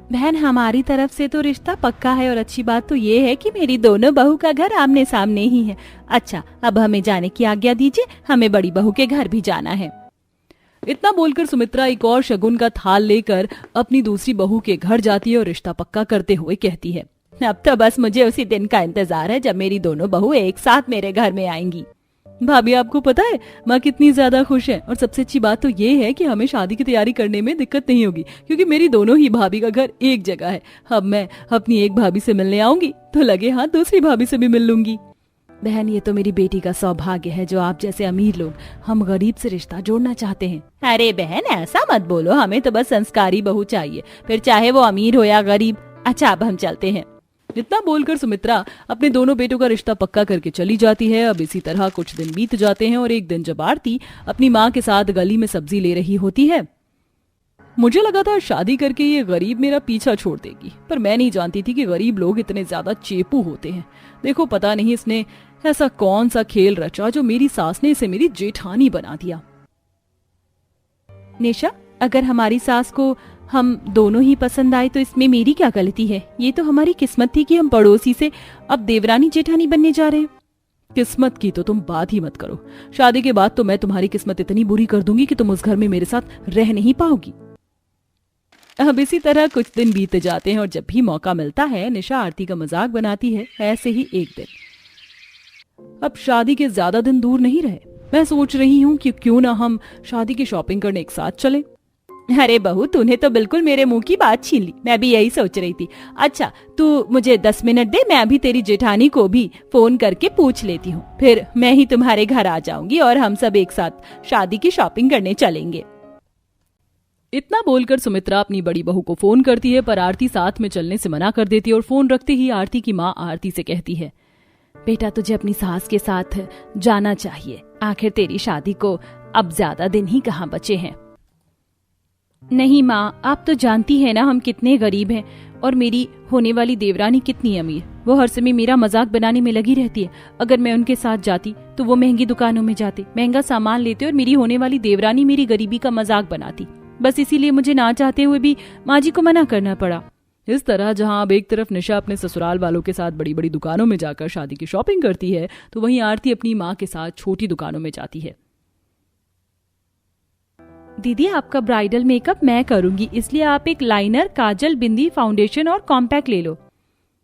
बहन, हमारी तरफ से तो रिश्ता पक्का है और अच्छी बात तो ये है कि मेरी दोनों बहू का घर आमने सामने ही है। अच्छा, अब हमें जाने की आज्ञा दीजिए, हमें बड़ी बहू के घर भी जाना है। इतना बोलकर सुमित्रा एक और शगुन का थाल लेकर अपनी दूसरी बहू के घर जाती है और रिश्ता पक्का करते हुए कहती है, अब तो बस मुझे उसी दिन का इंतजार है जब मेरी दोनों बहू एक साथ मेरे घर में आएंगी। भाभी, आपको पता है माँ कितनी ज्यादा खुश है, और सबसे अच्छी बात तो ये है कि हमें शादी की तैयारी करने में दिक्कत नहीं होगी, क्योंकि मेरी दोनों ही भाभी का घर एक जगह है। अब मैं अपनी एक भाभी से मिलने आऊंगी तो लगे हाथ दूसरी भाभी से भी मिल लूंगी। बहन, ये तो मेरी बेटी का सौभाग्य है जो आप जैसे अमीर लोग हम गरीब से रिश्ता जोड़ना चाहते हैं। अरे बहन, ऐसा मत बोलो, हमें तो बस संस्कारी बहू चाहिए, फिर चाहे वो अमीर हो या गरीब। अच्छा, अब हम चलते हैं। इतना बोलकर सुमित्रा अपने दोनों बेटों का रिश्ता पक्का करके चली जाती है। अब इसी तरह कुछ दिन बीत जाते हैं और एक दिन जब आरती अपनी माँ के साथ गली में सब्जी ले रही होती है। मुझे लगा था शादी करके ये गरीब मेरा पीछा छोड़ देगी, पर मैं नहीं जानती थी कि गरीब लोग इतने ज्यादा चेपू होते हैं। देखो, पता नहीं इसने ऐसा कौन सा खेल रचा जो मेरी सास ने इसे मेरी जेठानी बना दिया। निशा, अगर हमारी सास को हम दोनों ही पसंद आए तो इसमें मेरी क्या गलती है? ये तो हमारी किस्मत थी कि हम पड़ोसी से अब देवरानी जेठानी बनने जा रहे हैं। किस्मत की तो तुम बात ही मत करो, शादी के बाद तो मैं तुम्हारी किस्मत इतनी बुरी कर दूंगी कि तुम उस घर में मेरे साथ रह नहीं पाओगी। अब इसी तरह कुछ दिन बीत जाते हैं और जब भी मौका मिलता है निशा आरती का मजाक बनाती है। ऐसे ही एक दिन, अब शादी के ज्यादा दिन दूर नहीं रहे, मैं सोच रही हूँ कि क्यों ना हम शादी की शॉपिंग करने एक साथ चलें। अरे बहू, तूने तो बिल्कुल मेरे मुंह की बात छीन ली, मैं भी यही सोच रही थी। अच्छा, तू मुझे 10 मिनट दे, मैं अभी तेरी जेठानी को भी फोन करके पूछ लेती हूँ, फिर मैं ही तुम्हारे घर आ जाऊंगी और हम सब एक साथ शादी की शॉपिंग करने चलेंगे। इतना बोलकर सुमित्रा अपनी बड़ी बहू को फोन करती है, पर आरती साथ में चलने से मना कर देती है और फोन रखते ही आरती की माँ आरती से कहती है, बेटा तुझे अपनी सास के साथ जाना चाहिए, आखिर तेरी शादी को अब ज्यादा दिन ही कहाँ बचे हैं। नहीं माँ, आप तो जानती है ना हम कितने गरीब हैं और मेरी होने वाली देवरानी कितनी अमीर। वो हर समय मेरा मजाक बनाने में लगी रहती है। अगर मैं उनके साथ जाती तो वो महंगी दुकानों में जाते, महंगा सामान लेते और मेरी होने वाली देवरानी मेरी गरीबी का मजाक बनाती। बस इसीलिए मुझे ना चाहते हुए भी माँ जी को मना करना पड़ा। इस तरह जहां अब एक तरफ निशा अपने ससुराल वालों के साथ बड़ी बड़ी दुकानों में जाकर शादी की शॉपिंग करती है, तो वहीं आरती अपनी माँ के साथ छोटी दुकानों में जाती है। दीदी, आपका ब्राइडल मेकअप मैं करूंगी, इसलिए आप एक लाइनर, काजल, बिंदी, फाउंडेशन और कॉम्पैक्ट ले लो।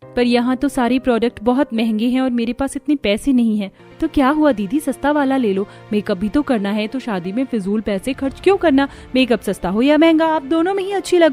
पर यहाँ तो सारे प्रोडक्ट बहुत महंगे हैं और मेरे पास इतने पैसे नहीं हैं। तो क्या हुआ दीदी, सस्ता वाला ले लो, मेकअप भी तो करना है, तो शादी में फिजूल पैसे खर्च क्यों करना। मेकअप सस्ता हो या महंगा, आप दोनों में ही अच्छी लग